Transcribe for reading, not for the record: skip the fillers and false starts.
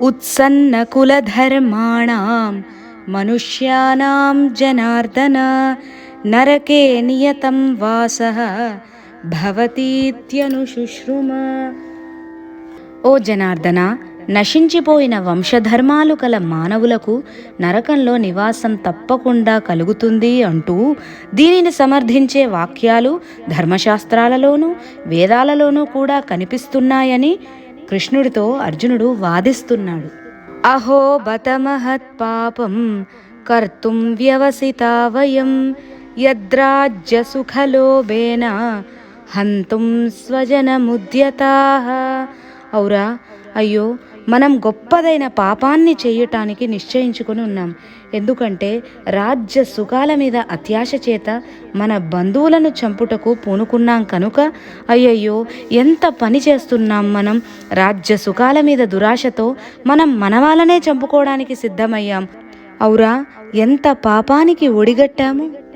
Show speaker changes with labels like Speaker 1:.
Speaker 1: उत्सन्नकुलधर्माणां मनुष्याणां जनार्दन नरके नियतं वासः భవతీత్యనుశుశ్రుమ. ఓ జనార్దన, నశించిపోయిన వంశధర్మాలు కల మానవులకు నరకంలో నివాసం తప్పకుండా కలుగుతుంది అంటూ దీనిని సమర్థించే వాక్యాలు ధర్మశాస్త్రాలలోనూ వేదాలలోనూ కూడా కనిపిస్తున్నాయని కృష్ణుడితో అర్జునుడు వాదిస్తున్నాడు. అహో బత మహత్ పాపం కర్తుం వ్యవసితా వయం యద్రాజ్య సుఖలోభేన హంతుం స్వజనముద్యతాః. ఔరా, అయ్యో, మనం గొప్పదైన పాపాన్ని చేయటానికి నిశ్చయించుకుని ఉన్నాం. ఎందుకంటే రాజ్య సుఖాల మీద అత్యాశ చేత మన బంధువులను చంపుటకు పూనుకున్నాం కనుక అయ్యయ్యో, ఎంత పని చేస్తున్నాం మనం. రాజ్య సుఖాల మీద దురాశతో మనం మన వాళ్ళనే చంపుకోవడానికి సిద్ధమయ్యాం. ఔరా, ఎంత పాపానికి ఒడిగట్టాము.